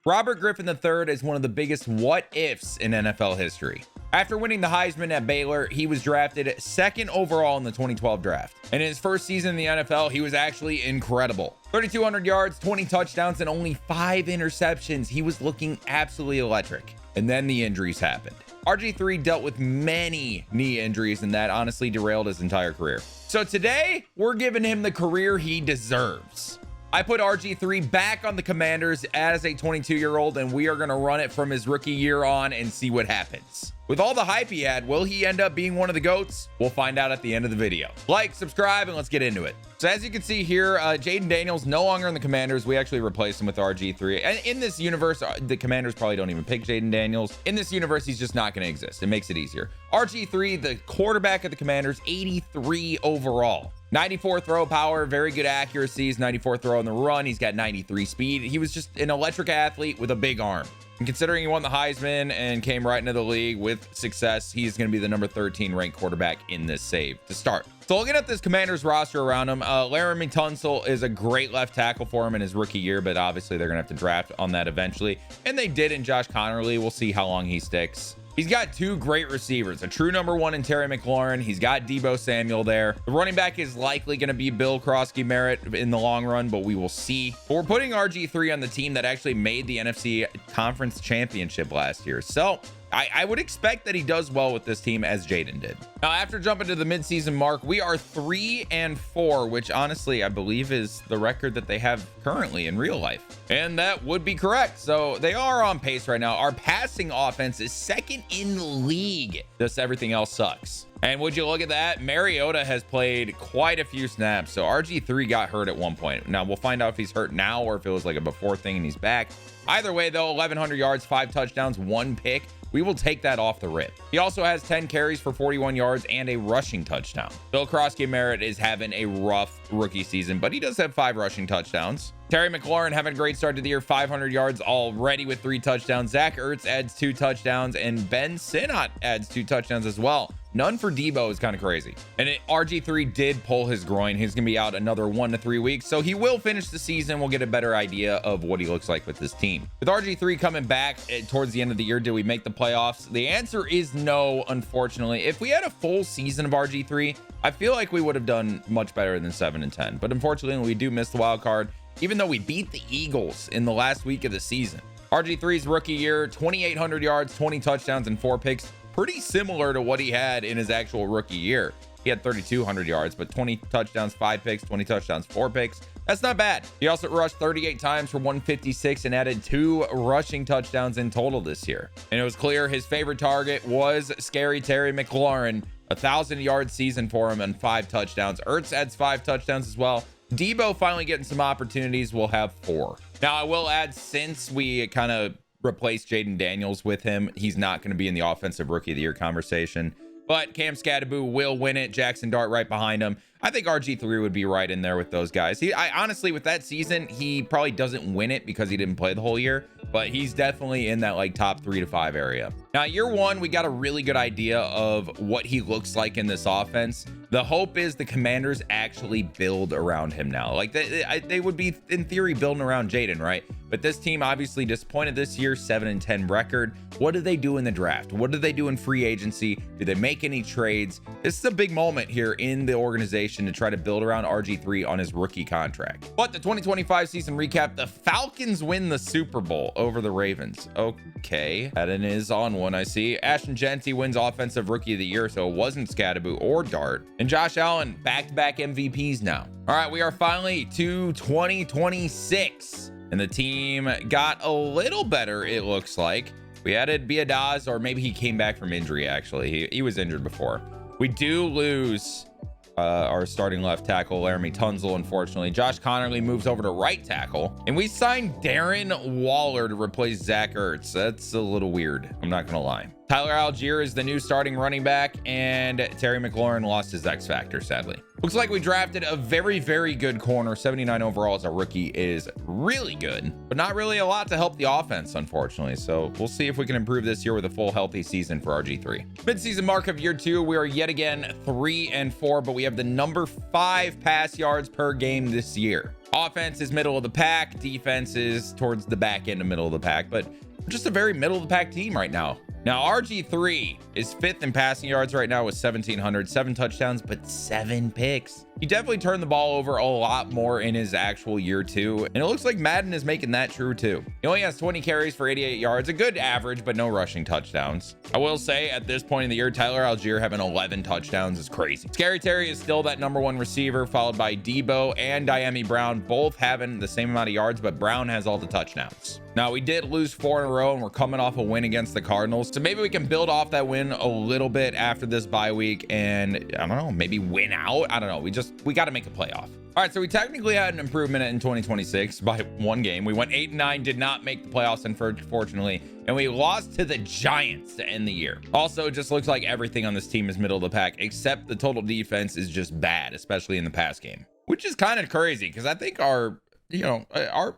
Robert Griffin III is one of the biggest what-ifs in NFL history. After winning the Heisman at Baylor, he was drafted second overall in the 2012 draft. And in his first season in the NFL, he was actually incredible. 3,200 yards, 20 touchdowns, and only 5 interceptions. He was looking absolutely electric. And then the injuries happened. RG3 dealt with many knee injuries, and that honestly derailed his entire career. So today, we're giving him the career he deserves. I put RG3 back on the Commanders as a 22-year-old, and we are going to run it from his rookie year on and see what happens. With all the hype he had, will he end up being one of the GOATs? We'll find out at the end of the video. Like, subscribe, and let's get into it. So as you can see here, Jayden Daniels no longer in the Commanders. We actually replaced him with RG3. And in this universe, the Commanders probably don't even pick Jayden Daniels. In this universe, he's just not going to exist. It makes it easier. RG3, the quarterback of the Commanders, 83 overall. 94 throw power, very good accuracies, 94 throw on the run. He's got 93 speed. He was just an electric athlete with a big arm. And considering he won the Heisman and came right into the league with success, he's going to be the number 13 ranked quarterback in this save to start. So looking at this Commanders roster around him, Laramie Tunsil is a great left tackle for him in his rookie year, but obviously they're going to have to draft on that eventually. And they did in Josh Connerly. We'll see how long he sticks. He's got 2 great receivers, a true number 1 in Terry McLaurin. He's got Deebo Samuel there. The running back is likely going to be Bill Krosky-Merritt in the long run, but we will see. But we're putting RG3 on the team that actually made the NFC Conference Championship last year. So I would expect that he does well with this team as Jayden did. Now, after jumping to the midseason mark, we are 3-4, which honestly, I believe is the record that they have currently in real life. And that would be correct. So they are on pace right now. Our passing offense is second in the league. Just everything else sucks. And would you look at that? Mariota has played quite a few snaps. So RG3 got hurt at one point. Now we'll find out if he's hurt now or if it was like a before thing and he's back. Either way though, 1,100 yards, 5 touchdowns, 1 pick. We will take that off the rip. He also has 10 carries for 41 yards and a rushing touchdown. Bill Krosky-Merritt is having a rough rookie season, but he does have 5 rushing touchdowns. Terry McLaurin having a great start to the year, 500 yards already with 3 touchdowns. Zach Ertz adds 2 touchdowns, and Ben Sinnott adds 2 touchdowns as well. None for Deebo is kind of crazy. And RG3 did pull his groin. He's going to be out another 1 to 3 weeks. So he will finish the season. We'll get a better idea of what he looks like with this team. With RG3 coming back towards the end of the year, did we make the playoffs? The answer is no, unfortunately. If we had a full season of RG3, I feel like we would have done much better than 7-10. But unfortunately, we do miss the wild card, even though we beat the Eagles in the last week of the season. RG3's rookie year, 2,800 yards, 20 touchdowns, and 4 picks. Pretty similar to what he had in his actual rookie year. He had 3,200 yards, but 20 touchdowns, 5 picks, 20 touchdowns, 4 picks. That's not bad. He also rushed 38 times for 156 and added 2 rushing touchdowns in total this year. And it was clear his favorite target was scary Terry McLaurin. 1,000-yard season for him and 5 touchdowns. Ertz adds 5 touchdowns as well. Deebo finally getting some opportunities. We'll have 4. Now, I will add, since we kind of replace Jayden Daniels with him, he's not going to be in the offensive rookie of the year conversation, but Cam Scatterbo will win it. Jackson Dart right behind him. I think RG3 would be right in there with those guys. I honestly, with that season, he probably doesn't win it because he didn't play the whole year, but he's definitely in that like top 3 to 5 area. Now, year 1, we got a really good idea of what he looks like in this offense. The hope is the Commanders actually build around him now. Like they would be in theory building around Jayden, right? But this team obviously disappointed this year, 7-10 record. What do they do in the draft? What do they do in free agency? Do they make any trades? This is a big moment here in the organization to try to build around RG3 on his rookie contract. But the 2025 season recap, the Falcons win the Super Bowl over the Ravens. Okay, Madden is on one, I see. Ashton Genty wins offensive rookie of the year, so it wasn't Scatterbo or Dart. And Josh Allen, back-to-back MVPs now. All right, we are finally to 2026. And the team got a little better, it looks like. We added Biadaz, or maybe he came back from injury, actually. He was injured before. We do lose our starting left tackle, Laramie Tunsil, unfortunately. Josh Connerly moves over to right tackle. And we signed Darren Waller to replace Zach Ertz. That's a little weird, I'm not going to lie. Tyler Algier is the new starting running back, and Terry McLaurin lost his X factor, sadly. Looks like we drafted a very, very good corner. 79 overall as a rookie is really good, but not really a lot to help the offense, unfortunately. So we'll see if we can improve this year with a full healthy season for RG3. Mid-season mark of year 2, we are yet again 3-4, but we have the number 5 pass yards per game this year. Offense is middle of the pack. Defense is towards the back end of middle of the pack, but just a very middle of the pack team right now. Now, RG3 is 5th in passing yards right now with 1,700, 7 touchdowns, but 7 picks. He definitely turned the ball over a lot more in his actual year 2, and it looks like Madden is making that true too. He only has 20 carries for 88 yards, a good average, but no rushing touchdowns. I will say at this point in the year, Tyler Algier having 11 touchdowns is crazy. Scary Terry is still that #1 receiver, followed by Debo and Diami Brown, both having the same amount of yards, but Brown has all the touchdowns. Now, we did lose 4 in a row, and we're coming off a win against the Cardinals. So maybe we can build off that win a little bit after this bye week and, I don't know, maybe win out. I don't know. We got to make a playoff. All right, so we technically had an improvement in 2026 by 1 game. We went 8-9, did not make the playoffs, unfortunately, and we lost to the Giants to end the year. Also, it just looks like everything on this team is middle of the pack, except the total defense is just bad, especially in the pass game, which is kind of crazy because I think our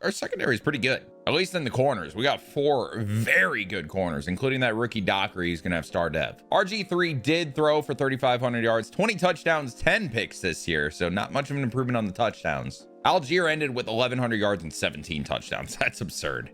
secondary is pretty good. At least in the corners. We got 4 very good corners, including that rookie Dockery who's going to have star dev. RG3 did throw for 3,500 yards, 20 touchdowns, 10 picks this year. So not much of an improvement on the touchdowns. Algier ended with 1,100 yards and 17 touchdowns. That's absurd.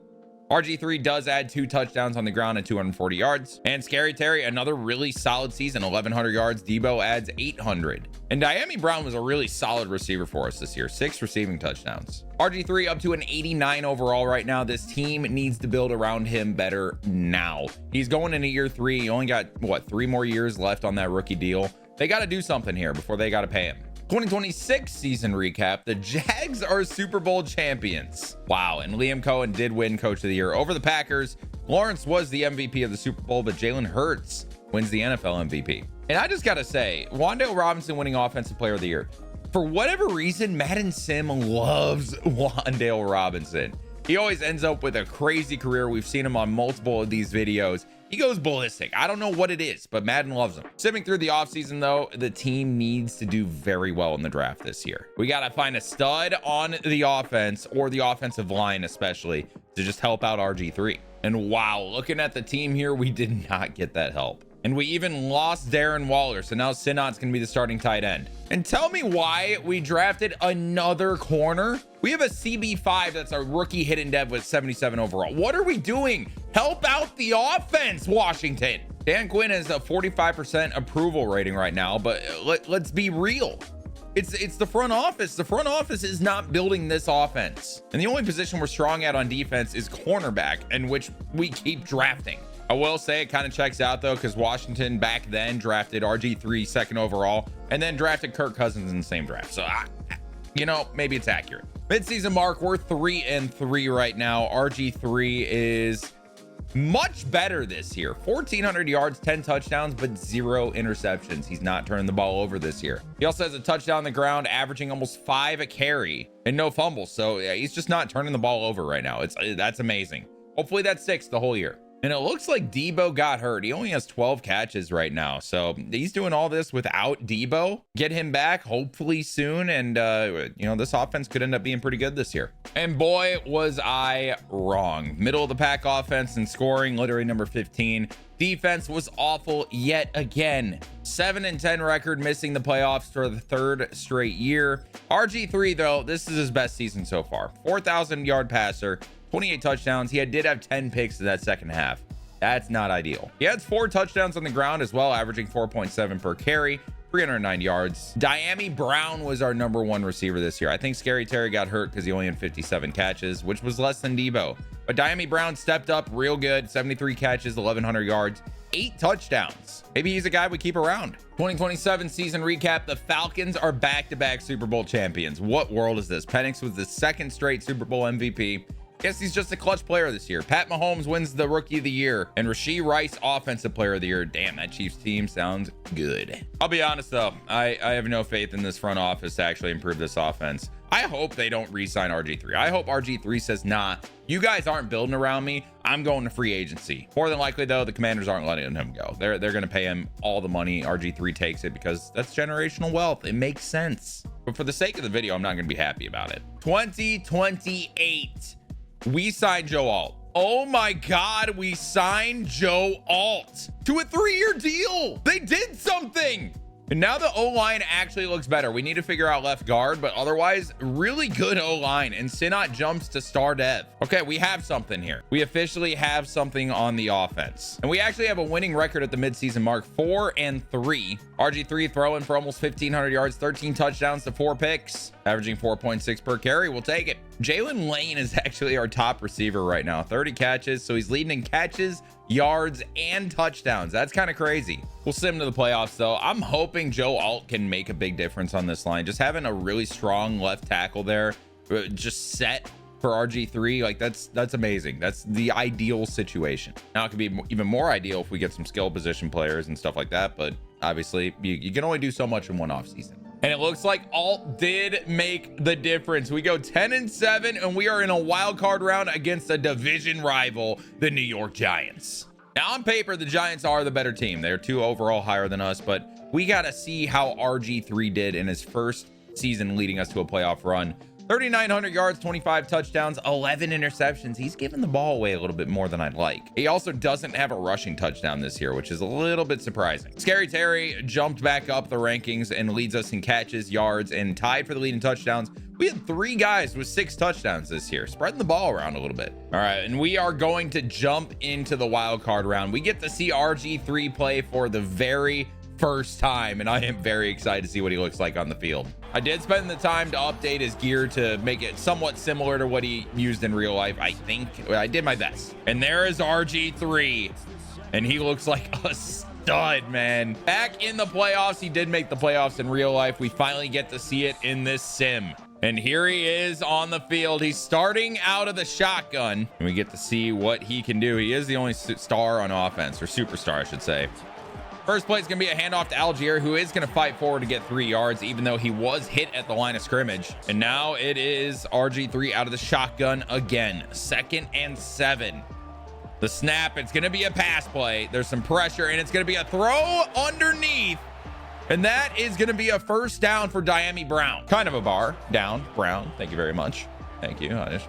RG3 does add 2 touchdowns on the ground and 240 yards. And Scary Terry, another really solid season, 1,100 yards. Debo adds 800. And Diami Brown was a really solid receiver for us this year, 6 receiving touchdowns. RG3 up to an 89 overall right now. This team needs to build around him better now. He's going into year 3. He only got, 3 more years left on that rookie deal. They got to do something here before they got to pay him. 2026 season recap. The Jags are Super Bowl champions. Wow. And Liam Cohen did win Coach of the Year over the Packers. Lawrence was the MVP of the Super Bowl, but Jalen Hurts wins the NFL MVP. And I just got to say, Wan'Dale Robinson winning Offensive Player of the Year. For whatever reason, Madden Sim loves Wan'Dale Robinson. He always ends up with a crazy career. We've seen him on multiple of these videos. He goes ballistic. I don't know what it is, but Madden loves him. Simming through the offseason, though, the team needs to do very well in the draft this year. We got to find a stud on the offense, or the offensive line especially, to just help out RG3. And wow, looking at the team here, we did not get that help. And we even lost Darren Waller, so now Sinot's going to be the starting tight end. And tell me why we drafted another corner. We have a CB5 that's a rookie hidden dev with 77 overall. What are we doing? Help out the offense, Washington. Dan Quinn has a 45% approval rating right now, but let's be real. It's the front office. The front office is not building this offense. And the only position we're strong at on defense is cornerback, in which we keep drafting. I will say it kind of checks out though, because Washington back then drafted RG3 2nd overall and then drafted Kirk Cousins in the same draft. So, maybe it's accurate. Midseason mark, we're 3-3 right now. RG3 is much better this year. 1,400 yards, 10 touchdowns, but 0 interceptions. He's not turning the ball over this year. He also has a touchdown on the ground, averaging almost 5 a carry and no fumbles. So yeah, he's just not turning the ball over right now. That's amazing. Hopefully that's 6 the whole year. And it looks like Debo got hurt. He only has 12 catches right now. So he's doing all this without Debo. Get him back hopefully soon. And, this offense could end up being pretty good this year. And boy, was I wrong. Middle of the pack offense and scoring, literally number 15. Defense was awful yet again. 7-10 record, missing the playoffs for the 3rd straight year. RG3, though, this is his best season so far. 4,000 yard passer. 28 touchdowns. He did have 10 picks in that second half. That's not ideal. He had 4 touchdowns on the ground as well, averaging 4.7 per carry, 309 yards. Diami Brown was our #1 receiver this year. I think Scary Terry got hurt because he only had 57 catches, which was less than Debo. But Diami Brown stepped up real good, 73 catches, 1,100 yards, 8 touchdowns. Maybe he's a guy we keep around. 2027 season recap. The Falcons are back-to-back Super Bowl champions. What world is this? Penix was the 2nd straight Super Bowl MVP. Guess he's just a clutch player this year. Pat Mahomes wins the Rookie of the Year, and Rashee Rice Offensive Player of the Year. Damn, that Chiefs team sounds good. I'll be honest though, I have no faith in this front office to actually improve this offense. I hope they don't re-sign RG3. I hope RG3 says, nah, you guys aren't building around me. I'm going to free agency. More than likely though, the Commanders aren't letting him go. They're going to pay him all the money. RG3 takes it because that's generational wealth. It makes sense. But for the sake of the video, I'm not going to be happy about it. 2028. We signed Joe Alt. Oh my God, we signed Joe Alt to a 3-year deal. They did something. And now the O-line actually looks better. We need to figure out left guard, but otherwise, really good O-line. And Sinat jumps to star dev. Okay, we have something here. We officially have something on the offense. And we actually have a winning record at the midseason mark, 4-3. RG3 throwing for almost 1,500 yards, 13 touchdowns to 4 picks, averaging 4.6 per carry. We'll take it. Jalen Lane is actually our top receiver right now, 30 catches. So he's leading in catches, yards, and touchdowns. That's kind of crazy. We'll send him to the playoffs though. I'm hoping Joe Alt can make a big difference on this line. Just having a really strong left tackle there, just set for RG3, like that's amazing. That's the ideal situation. Now it could be even more ideal if we get some skill position players and stuff like that, but obviously you can only do so much in one off season. And it looks like Alt did make the difference. We go 10-7 and we are in a wild card round against a division rival, the New York Giants. Now on paper, the Giants are the better team. They're 2 overall higher than us, but we got to see how RG3 did in his first season leading us to a playoff run. 3,900 yards, 25 touchdowns, 11 interceptions. He's given the ball away a little bit more than I'd like. He also doesn't have a rushing touchdown this year, which is a little bit surprising. Scary Terry jumped back up the rankings and leads us in catches, yards, and tied for the lead in touchdowns. We had 3 guys with 6 touchdowns this year, spreading the ball around a little bit. All right, and we are going to jump into the wild card round. We get to see RG3 play for the very first time, and I am very excited to see what he looks like on the field. I did spend the time to update his gear to make it somewhat similar to what he used in real life. I think I did my best. And there is RG3, and he looks like a stud, man. Back in the playoffs, he did make the playoffs in real life. We finally get to see it in this sim. And here he is on the field. He's starting out of the shotgun, and we get to see what he can do. He is the only star on offense, or superstar, I should say. First play is going to be a handoff to Algier, who is going to fight forward to get 3 yards, even though he was hit at the line of scrimmage. And now it is RG3 out of the shotgun again. 2nd and 7. The snap, it's going to be a pass play. There's some pressure, and it's going to be a throw underneath. And that is going to be a first down for Diami Brown. Kind of a bar. Down. Brown. Thank you very much. Thank you. I just,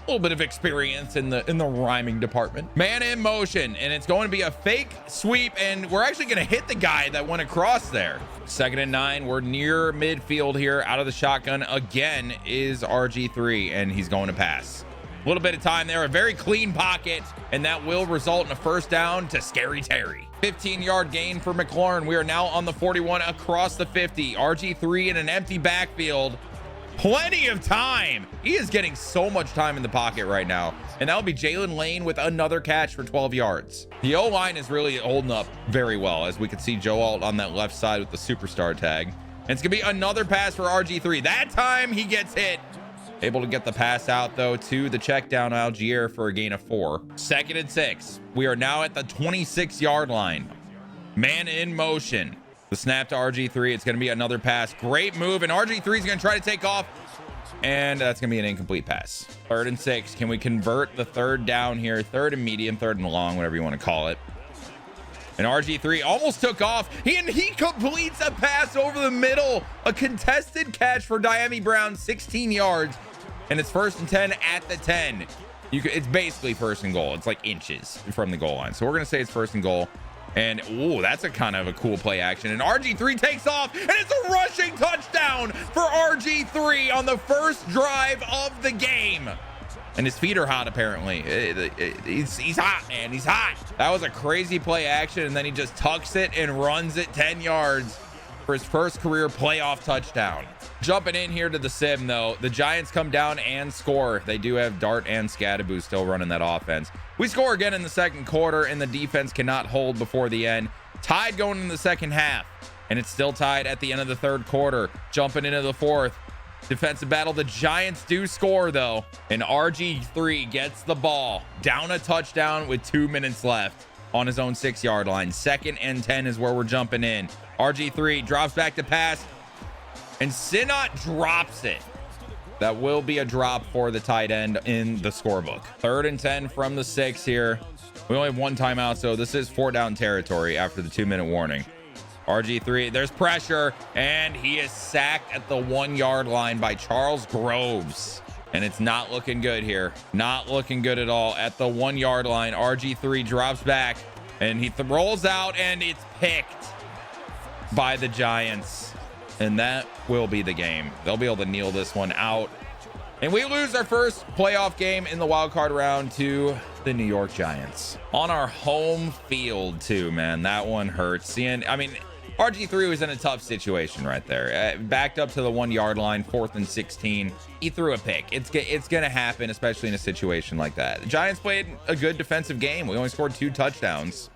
a little bit of experience in the rhyming department. Man in motion, and it's going to be a fake sweep, and we're actually going to hit the guy that went across there. 2nd and 9. We're near midfield here. Out of the shotgun again is RG3, and he's going to pass. A little bit of time there, a very clean pocket, and that will result in a first down to Scary Terry. 15-yard gain for McLaurin. We are now on the 41 across the 50. RG3 in an empty backfield. Plenty of time. He is getting so much time in the pocket right now. And that'll be Jalen Lane with another catch for 12 yards. The O-line is really holding up very well, as we can see Joe Alt on that left side with the superstar tag. And it's gonna be another pass for RG3. That time he gets hit. Able to get the pass out though to the check down Algier for a gain of 4. 2nd and 6. We are now at the 26-yard line. Man in motion. The snap to RG3. It's going to be another pass. Great move. And RG3 is going to try to take off. And that's going to be an incomplete pass. 3rd and 6. Can we convert the 3rd down here? 3rd and medium, 3rd and long, whatever you want to call it. And RG3 almost took off. He completes a pass over the middle. A contested catch for Diami Brown, 16 yards. And it's 1st and 10 at the 10. It's basically 1st and goal. It's like inches from the goal line. So we're going to say it's 1st and goal. And ooh, that's a kind of a cool play action. And RG3 takes off, and it's a rushing touchdown for RG3 on the first drive of the game. And his feet are hot, apparently. He's hot, man. He's hot. That was a crazy play action, and then he just tucks it and runs it 10 yards for his first career playoff touchdown. Jumping in here to the sim, though, the Giants come down and score. They do have Dart and Scadaboo still running that offense. We score again in the 2nd quarter, and the defense cannot hold before the end. Tied going in the 2nd half, and it's still tied at the end of the 3rd quarter. Jumping into the 4th. Defensive battle. The Giants do score, though, and RG3 gets the ball down a touchdown with 2 minutes left on his own 6-yard line. 2nd and 10 is where we're jumping in. RG3 drops back to pass, and Sinat drops it. That will be a drop for the tight end in the scorebook. 3rd and 10 from the 6 here. We only have 1 timeout, so this is 4 down territory after the 2-minute warning. RG3, there's pressure, and he is sacked at the 1-yard line by Charles Groves. And it's not looking good here. Not looking good at all. At the 1-yard line, RG3 drops back, and he rolls out, and it's picked. by the Giants, and that will be the game. They'll be able to kneel this one out, and we lose our first playoff game in the wild card round to the New York Giants on our home field too, man. That one hurts. I mean, RG3 was in a tough situation right there. Backed up to the 1 yard line, 4th and 16. He threw a pick. It's going to happen, especially in a situation like that. The Giants played a good defensive game. We only scored 2 touchdowns,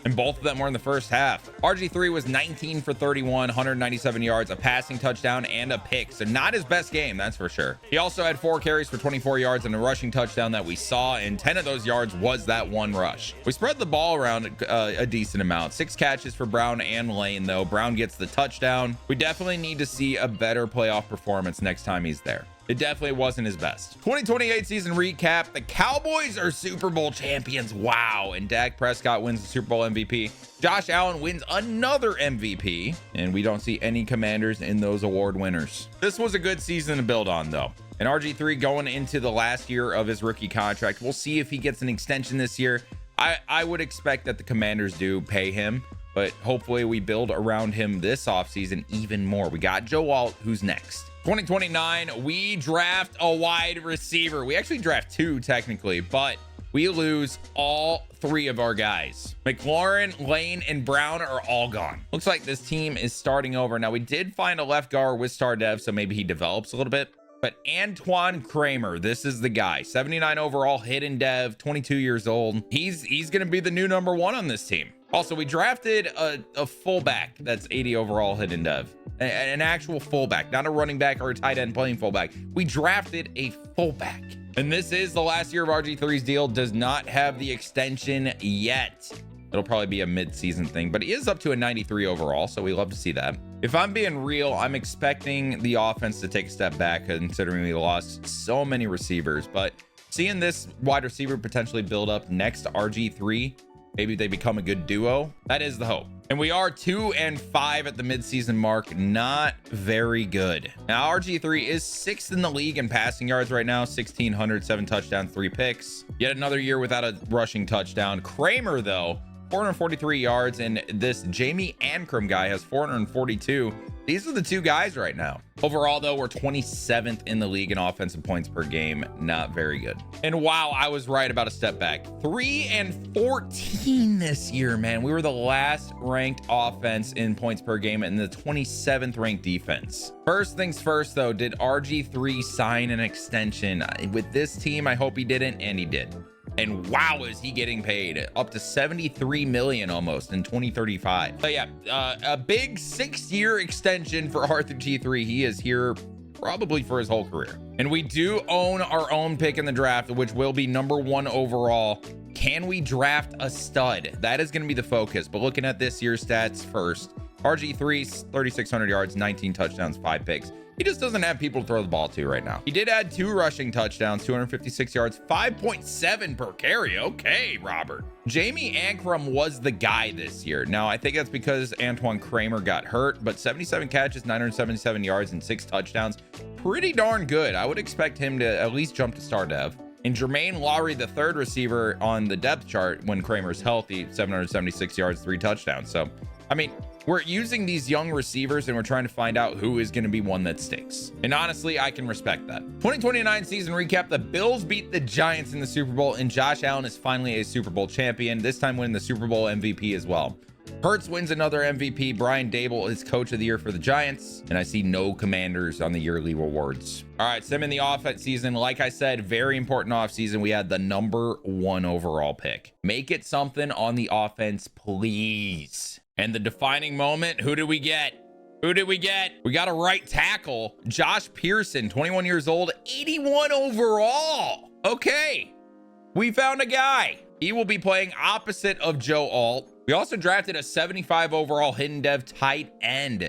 and both of them were in the first half. RG3 was 19 for 31, 197 yards, a passing touchdown, and a pick. So not his best game, that's for sure. He also had 4 carries for 24 yards and a rushing touchdown that we saw, and 10 of those yards was that one rush. We spread the ball around a decent amount. 6 catches for Brown and Lane, though. Brown gets the touchdown. We definitely need to see a better playoff performance next time he's there. It definitely wasn't his best. 2028 season recap. The Cowboys are Super Bowl champions. Wow. And Dak Prescott wins the Super Bowl MVP. Josh Allen wins another MVP. And we don't see any Commanders in those award winners. This was a good season to build on, though. And RG3 going into the last year of his rookie contract. We'll see if he gets an extension this year. I would expect that the Commanders do pay him, but hopefully we build around him this offseason even more. We got Joe Alt, who's next. 2029, we draft a wide receiver. We actually draft 2 technically, but we lose all 3 of our guys. McLaurin, Lane, and Brown are all gone. Looks like this team is starting over. Now, we did find a left guard with star dev, so maybe he develops a little bit. But Antoine Kramer, this is the guy. 79 overall, hidden dev, 22 years old. He's going to be the new number 1 on this team. Also, we drafted a fullback that's 80 overall, hidden dev. An actual fullback, not a running back or a tight end playing fullback. We drafted a fullback. And this is the last year of RG3's deal. Does not have the extension yet. It'll probably be a mid-season thing, but he is up to a 93 overall, so we love to see that. If I'm being real, I'm expecting the offense to take a step back considering we lost so many receivers, but seeing this wide receiver potentially build up next to RG3, maybe they become a good duo. That is the hope. And we are 2-5 at the midseason mark. Not very good. Now, RG3 is 6th in the league in passing yards right now. 1,600, 7 touchdowns, 3 picks. Yet another year without a rushing touchdown. Kramer, though, 443 yards. And this Jamie Ancrum guy has 442. These are the 2 guys right now. Overall, though, we're 27th in the league in offensive points per game. Not very good. And wow, I was right about a step back. 3-14 this year, man. We were the last ranked offense in points per game and the 27th ranked defense. First things first, though, did RG3 sign an extension? With this team, I hope he didn't, and he did. And wow, is he getting paid up to 73 million almost in 2035. So yeah, a big 6-year extension for RG3. He is here probably for his whole career. And we do own our own pick in the draft, which will be number 1 overall. Can we draft a stud? That is going to be the focus. But looking at this year's stats first, RG3's 3,600 yards, 19 touchdowns, 5 picks. He just doesn't have people to throw the ball to right now. He did add 2 rushing touchdowns, 256 yards, 5.7 per carry. Okay, Robert. Jamie Ancrum was the guy this year. Now, I think that's because Antoine Kramer got hurt, but 77 catches, 977 yards, and 6 touchdowns. Pretty darn good. I would expect him to at least jump to star dev. And Jermaine Lowry, the 3rd receiver on the depth chart when Kramer's healthy, 776 yards, 3 touchdowns. So, I mean, we're using these young receivers and we're trying to find out who is going to be one that sticks. And honestly, I can respect that. 2029 season recap. The Bills beat the Giants in the Super Bowl and Josh Allen is finally a Super Bowl champion, this time winning the Super Bowl MVP as well. Hurts wins another MVP. Brian Dable is coach of the year for the Giants. And I see no Commanders on the yearly awards. All right, Sim in the offense season. Like I said, very important offseason. We had the number 1 overall pick. Make it something on the offense, please. And the defining moment, who did we get? Who did we get? We got a right tackle, Josh Pearson, 21 years old, 81 overall. Okay, we found a guy. He will be playing opposite of Joe Alt. We also drafted a 75 overall hidden dev tight end.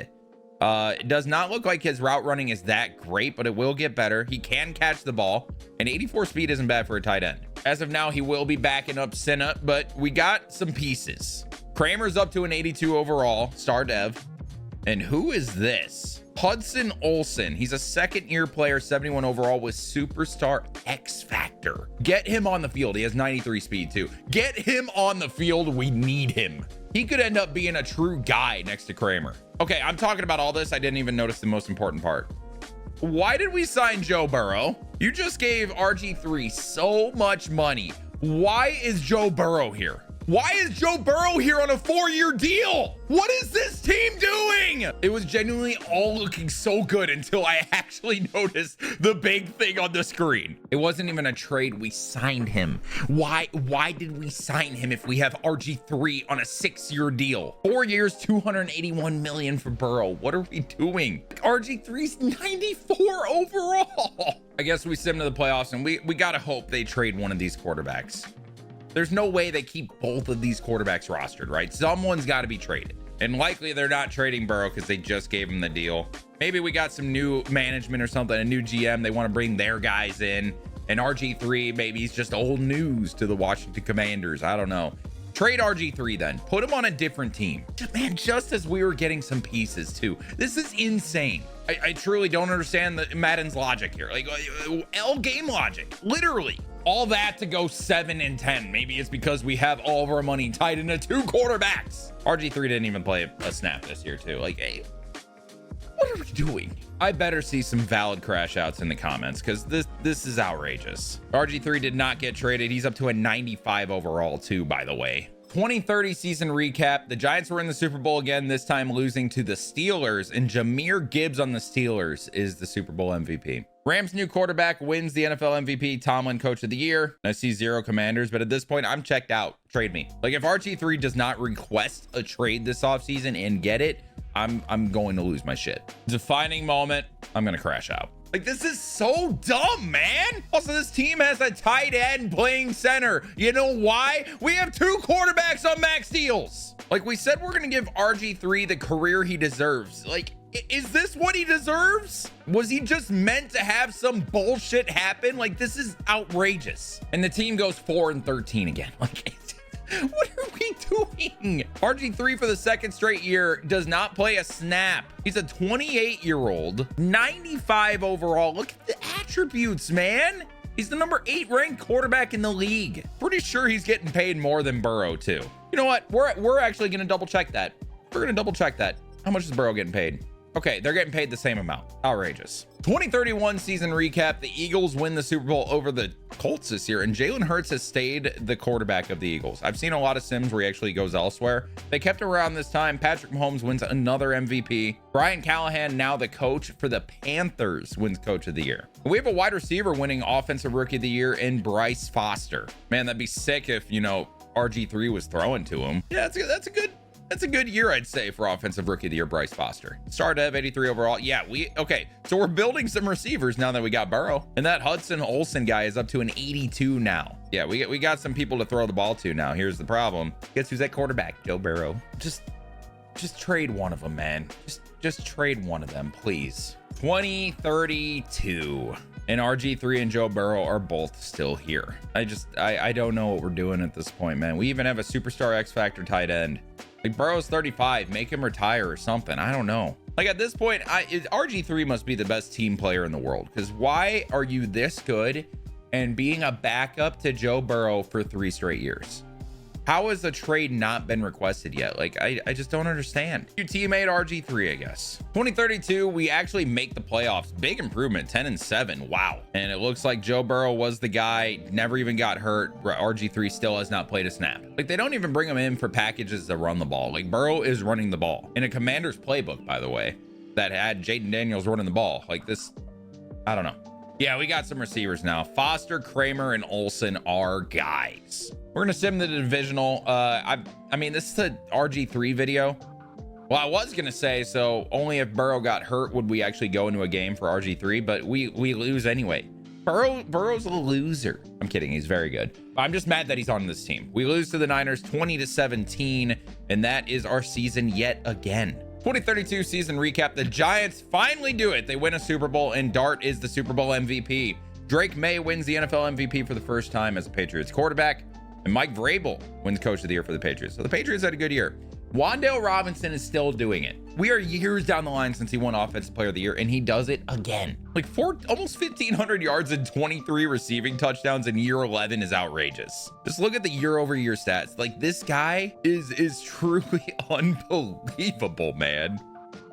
It does not look like his route running is that great, but it will get better. He can catch the ball, and 84 speed isn't bad for a tight end. As of now, he will be backing up Senna, but we got some pieces. Kramer's up to an 82 overall, star dev. And who is this? Hudson Olsen. He's a second-year player, 71 overall with superstar X Factor. Get him on the field. He has 93 speed too. Get him on the field. We need him. He could end up being a true guy next to Kramer. Okay, I'm talking about all this. I didn't even notice the most important part. Why did we sign Joe Burrow? You just gave RG3 so much money. Why is Joe Burrow here? Why is Joe Burrow here on a 4-year deal? What is this team doing? It was genuinely all looking so good until I actually noticed the big thing on the screen. It wasn't even a trade. We signed him. Why did we sign him if we have RG3 on a 6-year deal? 4 years, 281 million for Burrow. What are we doing? RG3's 94 overall. I guess we sim to the playoffs, and we gotta hope they trade one of these quarterbacks. There's no way they keep both of these quarterbacks rostered, right? Someone's got to be traded. And likely they're not trading Burrow because they just gave him the deal. Maybe we got some new management or something, a new GM. They want to bring their guys in. And RG3, maybe he's just old news to the Washington Commanders. I don't know. Trade RG3 then. Put him on a different team. Man, just as we were getting some pieces too. This is insane. I truly don't understand the Madden's logic here. Like, L game logic, literally. All that to go 7 and 10. Maybe it's because we have all of our money tied into 2 quarterbacks. RG3 didn't even play a snap this year too. Like, hey, what are we doing? I better see some valid crash outs in the comments because this is outrageous. RG3 did not get traded. He's up to a 95 overall too, by the way. 2030 season recap. The Giants were in the Super Bowl again, this time losing to the Steelers, and Jahmyr Gibbs on the Steelers is the Super Bowl MVP. Rams new quarterback wins the NFL MVP. Tomlin coach of the year. I see 0 Commanders, but at this point I'm checked out. Trade me. Like, if RG3 does not request a trade this offseason and get it, I'm going to lose my shit. Defining moment. I'm gonna crash out. Like, this is so dumb, man. Also, this team has a tight end playing center. You know why? We have 2 quarterbacks on max deals. Like we said, we're gonna give RG3 the career he deserves. Like, is this what he deserves? Was he just meant to have some bullshit happen? Like, this is outrageous. And the team goes 4 and 13 again. Like, what are we doing? RG3 for the 2nd straight year does not play a snap. He's a 28-year-old, 95 overall. Look at the attributes, man. He's the number 8 ranked quarterback in the league. Pretty sure he's getting paid more than Burrow too. You know what? We're actually gonna double check that. We're gonna double check that. How much is Burrow getting paid? Okay, they're getting paid the same amount. Outrageous. 2031 season recap. The Eagles win the Super Bowl over the Colts this year, and Jalen Hurts has stayed the quarterback of the Eagles. I've seen a lot of sims where he actually goes elsewhere. They kept him around this time. Patrick Mahomes wins another MVP. Brian Callahan, now the coach for the Panthers, wins coach of the year. We have a wide receiver winning offensive rookie of the year in Bryce Foster. Man, that'd be sick if, you know, RG3 was throwing to him. Yeah, that's a good year, I'd say, for offensive rookie of the year, Bryce Foster. Star Dev, 83 overall. Yeah, okay. So we're building some receivers now that we got Burrow. And that Hudson Olsen guy is up to an 82 now. Yeah, we got some people to throw the ball to now. Here's the problem. Guess who's at quarterback? Joe Burrow. Just trade one of them, man. Just trade one of them, please. 2032. And RG3 and Joe Burrow are both still here. I don't know what we're doing at this point, man. We even have a superstar X Factor tight end. Like, Burrow's 35. Make him retire or something. I don't know. Like, at this point, RG3 must be the best team player in the world. Because why are you this good and being a backup to Joe Burrow for 3 straight years? How has the trade not been requested yet? Like, I just don't understand. Your teammate RG3, I guess. 2032, we actually make the playoffs. Big improvement, 10 and 7. Wow. And it looks like Joe Burrow was the guy, never even got hurt. RG3 still has not played a snap. Like, they don't even bring him in for packages to run the ball. Like, Burrow is running the ball in a Commander's playbook, by the way, that had Jaden Daniels running the ball. Like, this, I don't know. Yeah, we got some receivers now. Foster, Kramer, and Olsen are guys. We're gonna sim the divisional. I mean, this is a RG3 video. Well, I was gonna say, so only if Burrow got hurt would we actually go into a game for RG3, but we lose anyway. Burrow's a loser. I'm kidding, he's very good. I'm just mad that he's on this team. We lose to the Niners 20-17, and that is our season yet again. 2032 season recap. The Giants finally do it. They win a Super Bowl, and Dart is the Super Bowl MVP. Drake May wins the NFL MVP for the first time as a Patriots quarterback, and Mike Vrabel wins coach of the year for the Patriots. So the Patriots had a good year. Wan'Dale Robinson is still doing it. We are years down the line since he won Offensive Player of the Year, and he does it again. Like almost 1,500 yards and 23 receiving touchdowns in year 11 is outrageous. Just look at the year-over-year stats. Like, this guy is truly unbelievable, man.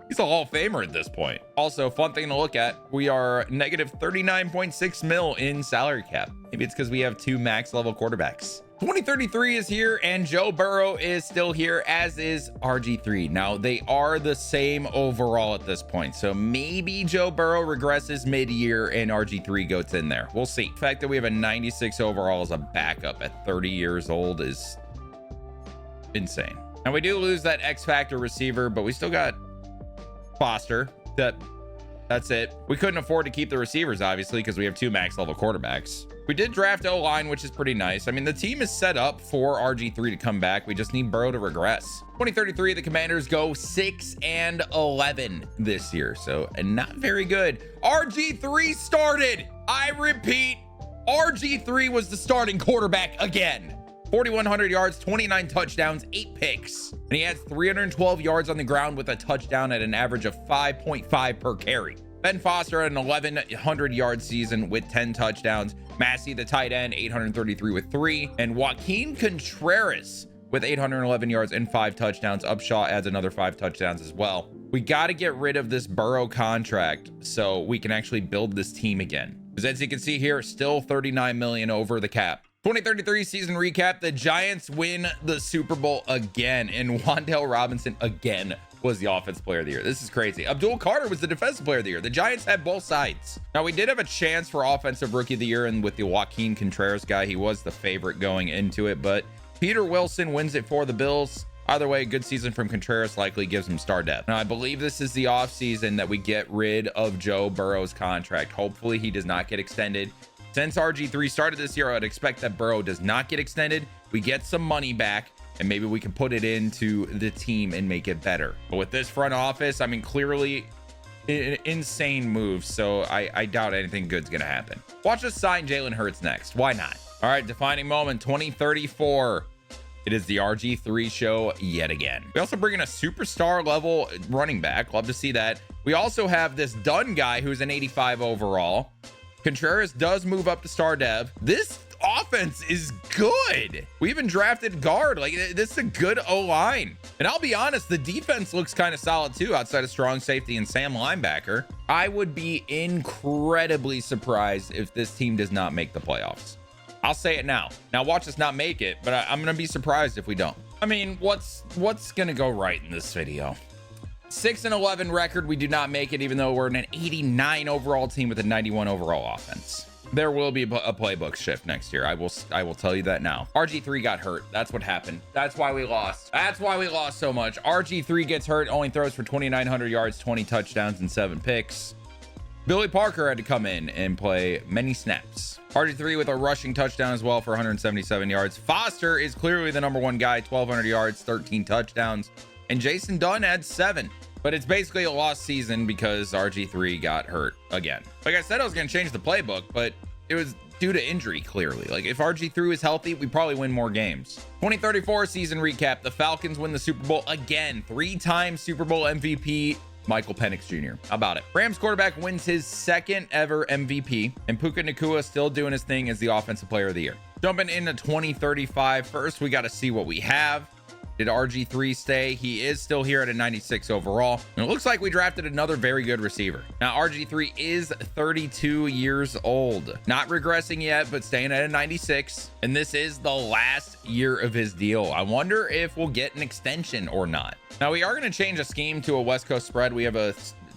He's a Hall of Famer at this point. Also, fun thing to look at, we are negative 39.6 mil in salary cap. Maybe it's because we have 2 max level quarterbacks. 2033 is here, and Joe Burrow is still here, as is RG3. Now, they are the same overall at this point, so maybe Joe Burrow regresses mid-year and RG3 goes in there. We'll see. The fact that we have a 96 overall as a backup at 30 years old is insane. Now, we do lose that X-Factor receiver, but we still got Foster. That's it. We couldn't afford to keep the receivers, obviously, because we have 2 max level quarterbacks. We did draft O-line, which is pretty nice. I mean, the team is set up for RG3 to come back. We just need Burrow to regress. 2033, the Commanders go 6-11 this year, so not very good. RG3 started. I repeat, RG3 was the starting quarterback again. 4,100 yards, 29 touchdowns, 8 picks. And he has 312 yards on the ground with a touchdown at an average of 5.5 per carry. Ben Foster had an 1,100 yard season with 10 touchdowns. Massey, the tight end, 833 with 3. And Joaquin Contreras with 811 yards and 5 touchdowns. Upshaw adds another 5 touchdowns as well. We got to get rid of this Burrow contract so we can actually build this team again. Because as you can see here, still 39 million over the cap. 2033 season recap, the Giants win the Super Bowl again, and Wan'Dale Robinson again was the Offensive Player of the Year. This is crazy. Abdul Carter was the Defensive Player of the Year. The Giants had both sides. Now, we did have a chance for Offensive Rookie of the Year, and with the Joaquin Contreras guy, he was the favorite going into it, but Peter Wilson wins it for the Bills. Either way, a good season from Contreras likely gives him star depth. Now, I believe this is the offseason that we get rid of Joe Burrow's contract. Hopefully, he does not get extended. Since RG3 started this year, I'd expect that Burrow does not get extended. We get some money back, and maybe we can put it into the team and make it better. But with this front office, I mean, clearly insane moves, so I doubt anything good's gonna happen. Watch us sign Jalen Hurts next. Why not? All right, defining moment, 2034. It is the RG3 show yet again. We also bring in a superstar level running back. Love to see that. We also have this Dunn guy who's an 85 overall. Contreras does move up to star dev. This offense is good. We even drafted guard. Like, this is a good O-line. And I'll be honest, the defense looks kind of solid too, outside of strong safety and Sam linebacker. I would be incredibly surprised if this team does not make the playoffs. I'll say it now. Now watch us not make it, but I'm gonna be surprised if we don't. I mean, what's gonna go right in this video? 6-11 record. We do not make it, even though we're in an 89 overall team with a 91 overall offense. There will be a playbook shift next year. I will tell you that now. RG3 got hurt. That's what happened. That's why we lost. That's why we lost so much. RG3 gets hurt, only throws for 2,900 yards, 20 touchdowns, and 7 picks. Billy Parker had to come in and play many snaps. RG3 with a rushing touchdown as well for 177 yards. Foster is clearly the #1 guy, 1,200 yards, 13 touchdowns. And Jason Dunn had 7, but it's basically a lost season because RG3 got hurt again. Like I said, I was going to change the playbook, but it was due to injury, clearly. Like, if RG3 was healthy, we probably win more games. 2034 season recap. The Falcons win the Super Bowl again. 3-time Super Bowl MVP, Michael Penix Jr. How about it? Rams quarterback wins his 2nd ever MVP, and Puka Nacua still doing his thing as the Offensive Player of the Year. Jumping into 2035. First, we got to see what we have. Did RG3 stay? He is still here at a 96 overall. And it looks like we drafted another very good receiver. Now, RG3 is 32 years old. Not regressing yet, but staying at a 96. And this is the last year of his deal. I wonder if we'll get an extension or not. Now, we are going to change a scheme to a West Coast spread. We have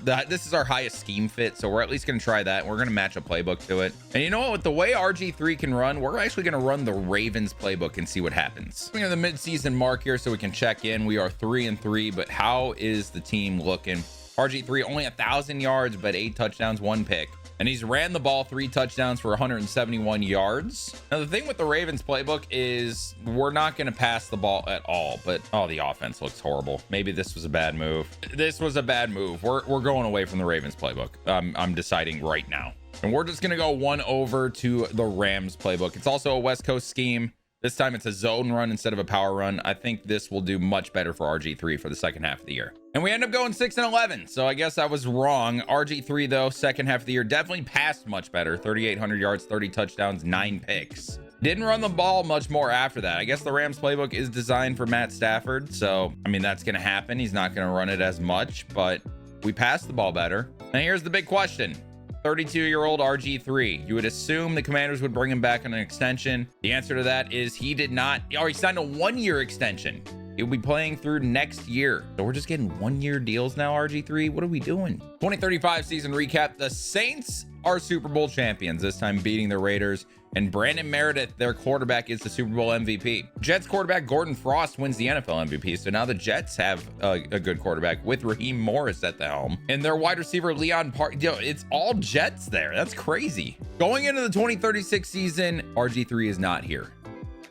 this is our highest scheme fit, so we're at least going to try that. We're going to match a playbook to it. And you know what? With the way RG3 can run, we're actually going to run the Ravens playbook and see what happens. We're in the mid-season mark here so we can check in. We are 3-3, but how is the team looking? RG3 only 1,000 yards, but 8 touchdowns, 1 pick. And he's ran the ball 3 touchdowns for 171 yards. Now, the thing with the Ravens playbook is we're not going to pass the ball at all, but oh, the offense looks horrible. Maybe this was a bad move. This was a bad move. We're going away from the Ravens playbook. I'm deciding right now. And we're just going to go one over to the Rams playbook. It's also a West Coast scheme. This time it's a zone run instead of a power run. I think this will do much better for RG3 for the second half of the year. And we end up going 6-11. So I guess I was wrong. RG3 though, second half of the year definitely passed much better. 3,800 yards, 30 touchdowns, 9 picks. Didn't run the ball much more after that. I guess the Rams playbook is designed for Matt Stafford. So, I mean, that's going to happen. He's not going to run it as much, but we passed the ball better. Now here's the big question. 32-year-old RG3. You would assume the Commanders would bring him back on an extension. The answer to that is he did not. He already signed a 1-year extension. He'll be playing through next year. So we're just getting 1-year deals now, RG3. What are we doing? 2035 season recap. The Saints are Super Bowl champions, this time beating the Raiders. And Brandon Meredith, their quarterback, is the Super Bowl MVP. Jets quarterback Gordon Frost wins the NFL MVP. So now the Jets have a good quarterback with Raheem Morris at the helm. And their wide receiver, Leon Park. Yo, it's all Jets there. That's crazy. Going into the 2036 season, RG3 is not here.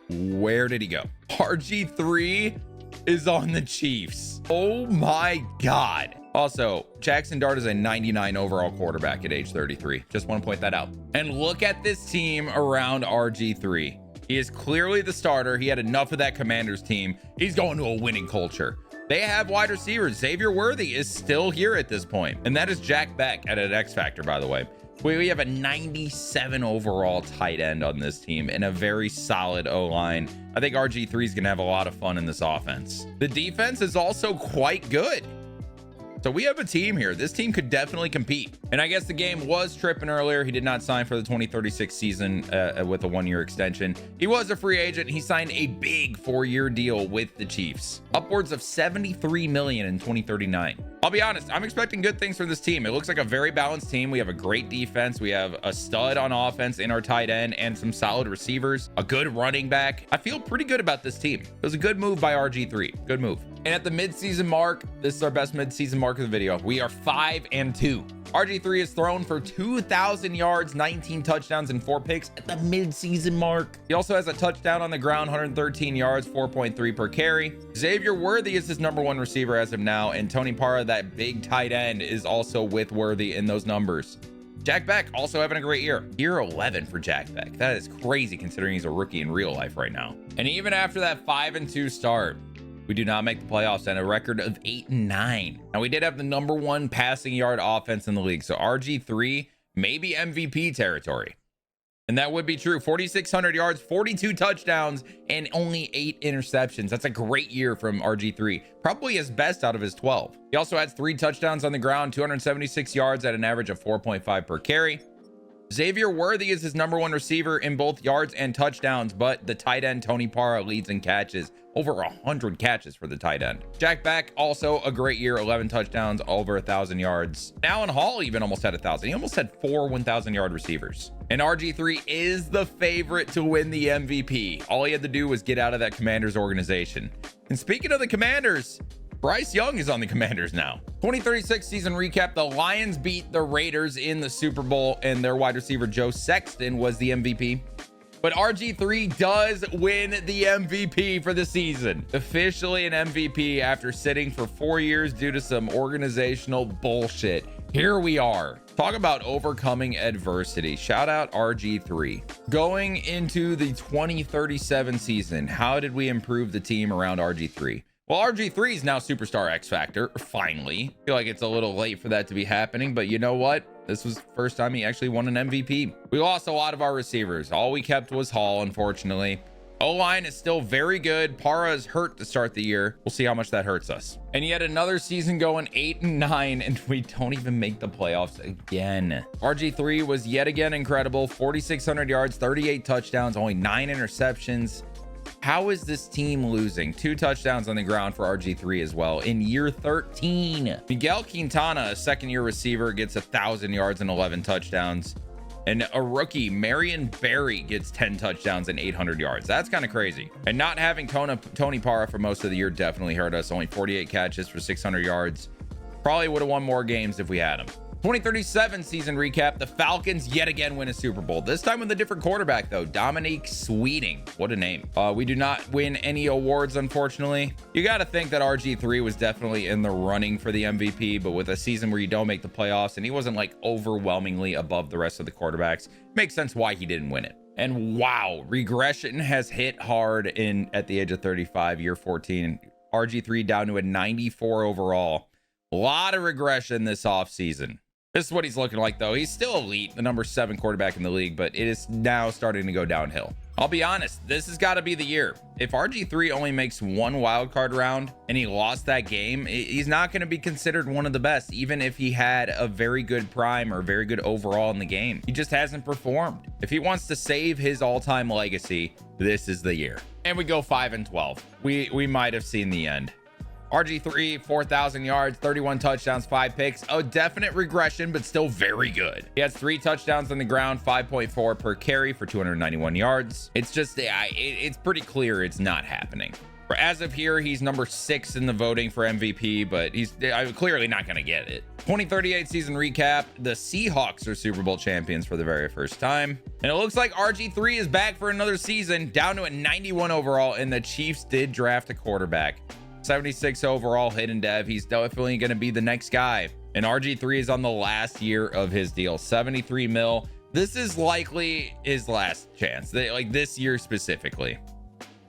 Where did he go? RG3 is on the Chiefs. Oh my God. Also, Jackson Dart is a 99 overall quarterback at age 33. Just want to point that out. And look at this team around RG3. He is clearly the starter. He had enough of that Commanders team. He's going to a winning culture. They have wide receivers. Xavier Worthy is still here at this point. And that is Jack Beck at an X Factor, by the way. We have a 97 overall tight end on this team and a very solid O-line. I think RG3 is going to have a lot of fun in this offense. The defense is also quite good. So we have a team here. This team could definitely compete. And I guess the game was tripping earlier. He did not sign for the 2036 season with a 1-year extension. He was a free agent. He signed a big 4-year deal with the Chiefs. Upwards of $73 million in 2039. I'll be honest, I'm expecting good things from this team. It looks like a very balanced team. We have a great defense. We have a stud on offense in our tight end and some solid receivers, a good running back. I feel pretty good about this team. It was a good move by RG3. Good move. And at the midseason mark, this is our best midseason mark of the video. We are 5-2. RG3 is thrown for 2,000 yards, 19 touchdowns, and 4 picks at the midseason mark. He also has a touchdown on the ground, 113 yards, 4.3 per carry. Xavier Worthy is his #1 receiver as of now, and Tony Parra, that big tight end, is also with Worthy in those numbers. Jack Beck also having a great year. Year 11 for Jack Beck. That is crazy considering he's a rookie in real life right now. And even after that 5-2 start, we do not make the playoffs and a record of 8-9. Now we did have the #1 passing yard offense in the league. So RG3 maybe MVP territory. And that would be true. 4,600 yards, 42 touchdowns, and only 8 interceptions. That's a great year from RG3. Probably his best out of his 12. He also has 3 touchdowns on the ground, 276 yards at an average of 4.5 per carry. Xavier Worthy is his #1 receiver in both yards and touchdowns, but the tight end Tony Parra leads in catches. Over 100 catches for the tight end. Jack Beck, also a great year, 11 touchdowns, over 1,000 yards. Allen Hall even almost had 1,000. He almost had 4 1,000-yard receivers. And RG3 is the favorite to win the MVP. All he had to do was get out of that Commanders organization. And speaking of the Commanders, Bryce Young is on the Commanders now. 2036 season recap. The Lions beat the Raiders in the Super Bowl, and their wide receiver Joe Sexton was the MVP. But RG3 does win the MVP for the season. Officially an MVP after sitting for 4 years due to some organizational bullshit. Here we are. Talk about overcoming adversity. Shout out RG3. Going into the 2037 season, how did we improve the team around RG3? Well, RG3 is now Superstar X Factor, finally. I feel like it's a little late for that to be happening, but you know what? This was the first time he actually won an MVP. We lost a lot of our receivers. All we kept was Hall, unfortunately. O-line is still very good. Parra is hurt to start the year. We'll see how much that hurts us. And yet another season going 8-9, and we don't even make the playoffs again. RG3 was yet again incredible. 4,600 yards, 38 touchdowns, only 9 interceptions. How is this team losing? 2 touchdowns on the ground for RG3 as well in year 13. Miguel Quintana, a second-year receiver, gets 1,000 yards and 11 touchdowns. And a rookie, Marion Barry, gets 10 touchdowns and 800 yards. That's kind of crazy. And not having Tony Parra for most of the year definitely hurt us. Only 48 catches for 600 yards. Probably would have won more games if we had him. 2037 season recap. The Falcons yet again win a Super Bowl. This time with a different quarterback, though. Dominique Sweeting. What a name. We do not win any awards, unfortunately. You got to think that RG3 was definitely in the running for the MVP, but with a season where you don't make the playoffs and he wasn't like overwhelmingly above the rest of the quarterbacks, makes sense why he didn't win it. And wow, regression has hit hard at the age of 35, year 14. RG3 down to a 94 overall. A lot of regression this offseason. This is what he's looking like, though. He's still elite, the number 7 quarterback in the league, but it is now starting to go downhill. I'll be honest, this has got to be the year. If RG3 only makes one wildcard round and he lost that game, he's not going to be considered one of the best, even if he had a very good prime or very good overall in the game. He just hasn't performed. If he wants to save his all-time legacy, this is the year. And we go 5-12. We might have seen the end. RG3, 4,000 yards, 31 touchdowns, 5 picks. A definite regression, but still very good. He has 3 touchdowns on the ground, 5.4 per carry for 291 yards. It's just, it's pretty clear it's not happening. As of here, he's number 6 in the voting for MVP, but he's clearly not going to get it. 2038 season recap. The Seahawks are Super Bowl champions for the very first time. And it looks like RG3 is back for another season, down to a 91 overall, and the Chiefs did draft a quarterback. 76 overall hidden dev. He's definitely going to be the next guy. And RG3 is on the last year of his deal, 73 mil. This is likely his last chance, like this year specifically.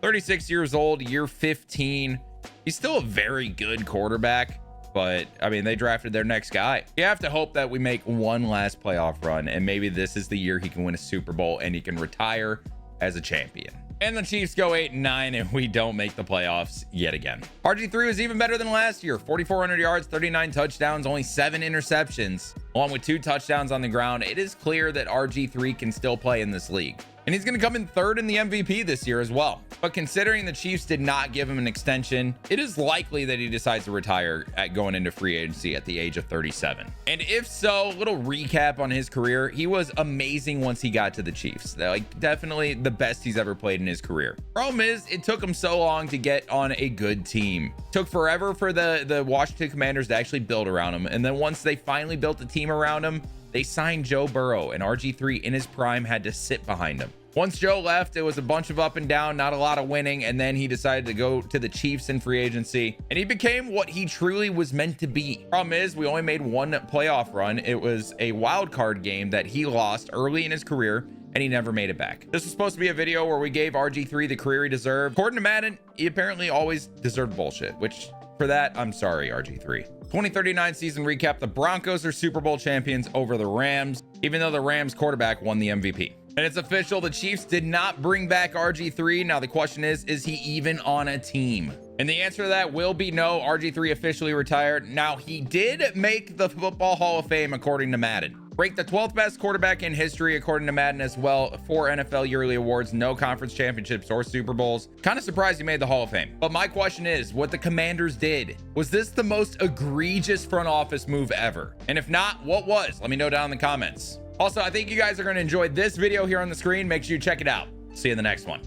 36 years old, year 15. He's still a very good quarterback, but I mean, they drafted their next guy. You have to hope that we make one last playoff run, and maybe this is the year he can win a Super Bowl and he can retire as a champion. And the Chiefs go 8-9, and we don't make the playoffs yet again. RG3 was even better than last year. 4,400 yards, 39 touchdowns, only 7 interceptions, along with 2 touchdowns on the ground. It is clear that RG3 can still play in this league. And he's going to come in 3rd in the MVP this year as well. But considering the Chiefs did not give him an extension, it is likely that he decides to retire going into free agency at the age of 37. And if so, little recap on his career. He was amazing once he got to the Chiefs. Like, definitely the best he's ever played in his career. Problem is, it took him so long to get on a good team. Took forever for the Washington Commanders to actually build around him. And then once they finally built a team around him, they signed Joe Burrow, and RG3 in his prime had to sit behind him. Once Joe left, it was a bunch of up and down, not a lot of winning, and then he decided to go to the Chiefs in free agency, and he became what he truly was meant to be. Problem is, we only made one playoff run. It was a wild card game that he lost early in his career, and he never made it back. This was supposed to be a video where we gave RG3 the career he deserved. According to Madden, he apparently always deserved bullshit, which for that, I'm sorry, RG3. 2039 season recap. The Broncos are Super Bowl champions over the Rams, even though the Rams quarterback won the MVP. And it's official, the Chiefs did not bring back RG3. Now the question is he even on a team? And the answer to that will be no. RG3 officially retired. Now, he did make the Football Hall of Fame according to Madden. Ranked the 12th best quarterback in history according to Madden as well. 4 NFL yearly awards, no conference championships or Super Bowls. Kind of surprised he made the Hall of Fame. But my question is, what the Commanders did, was this the most egregious front office move ever? And if not, what was? Let me know down in the comments. Also, I think you guys are going to enjoy this video here on the screen. Make sure you check it out. See you in the next one.